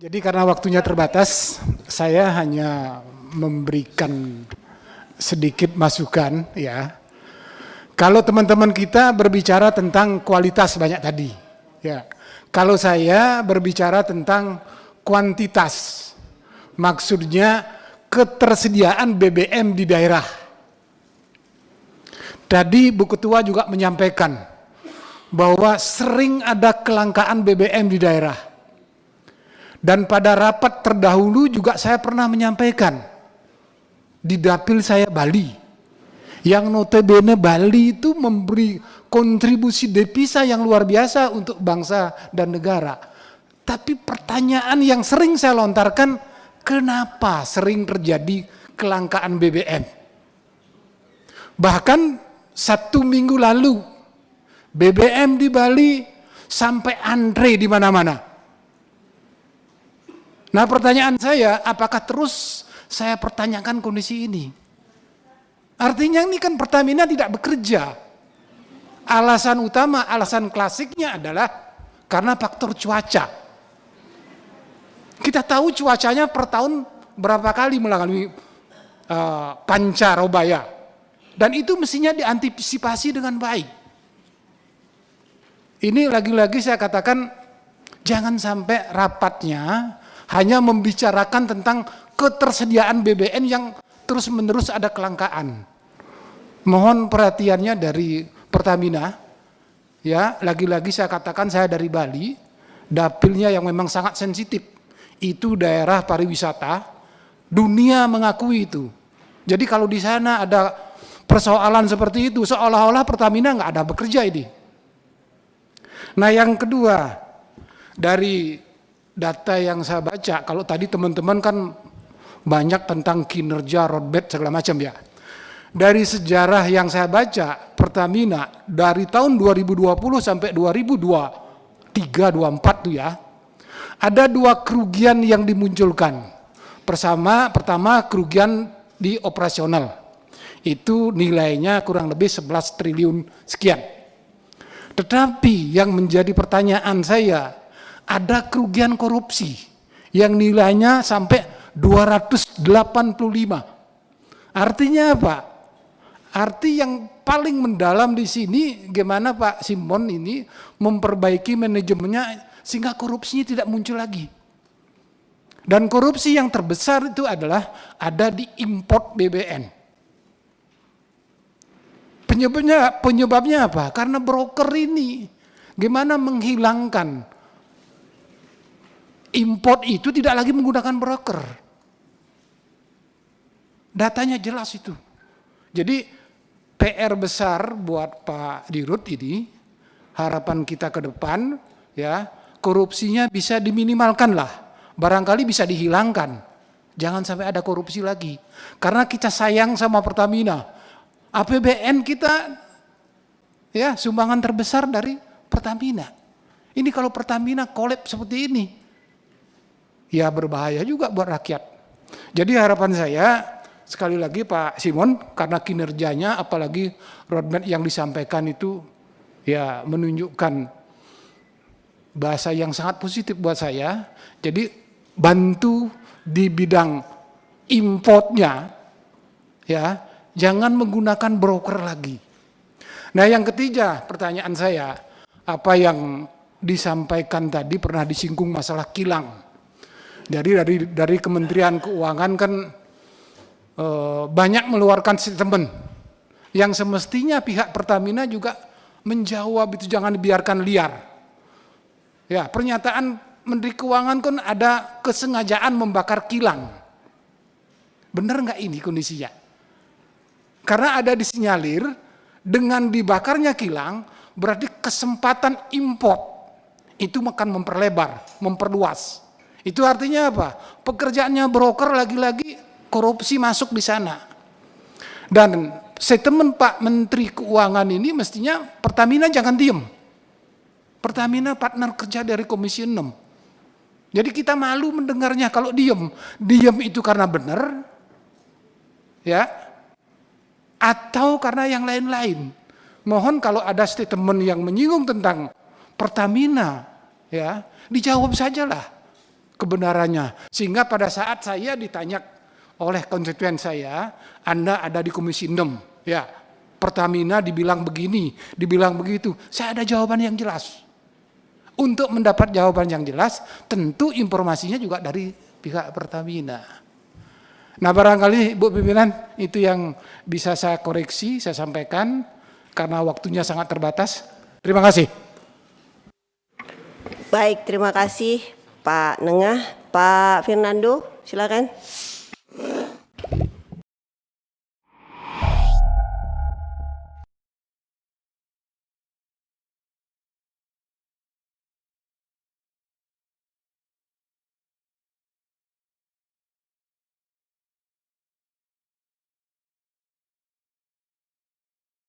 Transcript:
Jadi karena waktunya terbatas, saya hanya memberikan sedikit masukan ya. Kalau teman-teman kita berbicara tentang kualitas banyak tadi, ya. Kalau saya berbicara tentang kuantitas, maksudnya ketersediaan BBM di daerah. Tadi Bu Ketua juga menyampaikan bahwa sering ada kelangkaan BBM di daerah. Dan pada rapat terdahulu juga saya pernah menyampaikan di dapil saya Bali, yang notabene Bali itu memberi kontribusi devisa yang luar biasa untuk bangsa dan negara. Tapi pertanyaan yang sering saya lontarkan, kenapa sering terjadi kelangkaan BBM? Bahkan 1 minggu lalu BBM di Bali sampai antre di mana-mana. Nah, pertanyaan saya, apakah terus saya pertanyakan kondisi ini? Artinya ini kan Pertamina tidak bekerja. Alasan utama, alasan klasiknya adalah karena faktor cuaca. Kita tahu cuacanya per tahun berapa kali mengalami pancarobaya. Dan itu mestinya diantisipasi dengan baik. Ini lagi-lagi saya katakan, jangan sampai rapatnya hanya membicarakan tentang ketersediaan BBM yang terus-menerus ada kelangkaan. Mohon perhatiannya dari Pertamina. Ya, lagi-lagi saya katakan saya dari Bali, dapilnya yang memang sangat sensitif. Itu daerah pariwisata, dunia mengakui itu. Jadi kalau di sana ada persoalan seperti itu, seolah-olah Pertamina nggak ada bekerja ini. Nah, yang kedua, dari data yang saya baca, kalau tadi teman-teman kan banyak tentang kinerja roadmap segala macam ya. Dari sejarah yang saya baca, Pertamina dari tahun 2020 sampai 2023-24 tuh ya, ada 2 kerugian yang dimunculkan. Pertama kerugian di operasional. Itu nilainya kurang lebih 11 triliun sekian. Tetapi yang menjadi pertanyaan saya, ada kerugian korupsi yang nilainya sampai 285. Artinya apa? Arti yang paling mendalam di sini gimana Pak Simon ini memperbaiki manajemennya sehingga korupsinya tidak muncul lagi. Dan korupsi yang terbesar itu adalah ada di import BBM. Penyebabnya apa? Karena broker ini gimana menghilangkan import itu tidak lagi menggunakan broker. Datanya jelas itu. Jadi PR besar buat Pak Dirut ini, harapan kita ke depan, ya, korupsinya bisa diminimalkan lah. Barangkali bisa dihilangkan. Jangan sampai ada korupsi lagi. Karena kita sayang sama Pertamina. APBN kita, ya, sumbangan terbesar dari Pertamina. Ini kalau Pertamina kolaps seperti ini, ya berbahaya juga buat rakyat. Jadi harapan saya, sekali lagi Pak Simon, karena kinerjanya apalagi roadmap yang disampaikan itu ya menunjukkan bahasa yang sangat positif buat saya. Jadi bantu di bidang importnya, ya, jangan menggunakan broker lagi. Nah, yang ketiga pertanyaan saya, apa yang disampaikan tadi pernah disinggung masalah kilang. Jadi dari Kementerian Keuangan kan banyak mengeluarkan statement yang semestinya pihak Pertamina juga menjawab itu, jangan dibiarkan liar. Ya, pernyataan Menteri Keuangan kan ada kesengajaan membakar kilang. Benar nggak ini kondisinya? Karena ada disinyalir dengan dibakarnya kilang berarti kesempatan import itu akan memperlebar, memperluas. Itu artinya apa? Pekerjaannya broker lagi-lagi korupsi masuk di sana. Dan statement Pak Menteri Keuangan ini mestinya Pertamina jangan diem. Pertamina partner kerja dari Komisi 6. Jadi kita malu mendengarnya kalau diem. Diem itu karena benar, ya, atau karena yang lain-lain. Mohon kalau ada statement yang menyinggung tentang Pertamina, ya, dijawab sajalah. kebenarannya. Sehingga pada saat saya ditanya oleh konstituen saya, Anda ada di Komisi 6, ya, Pertamina dibilang begini, dibilang begitu. Saya ada jawaban yang jelas. Untuk mendapat jawaban yang jelas, tentu informasinya juga dari pihak Pertamina. Nah, barangkali Bu Pimpinan itu yang bisa saya koreksi, saya sampaikan karena waktunya sangat terbatas. Terima kasih. Baik, terima kasih Pak Nengah. Pak Fernando, silakan.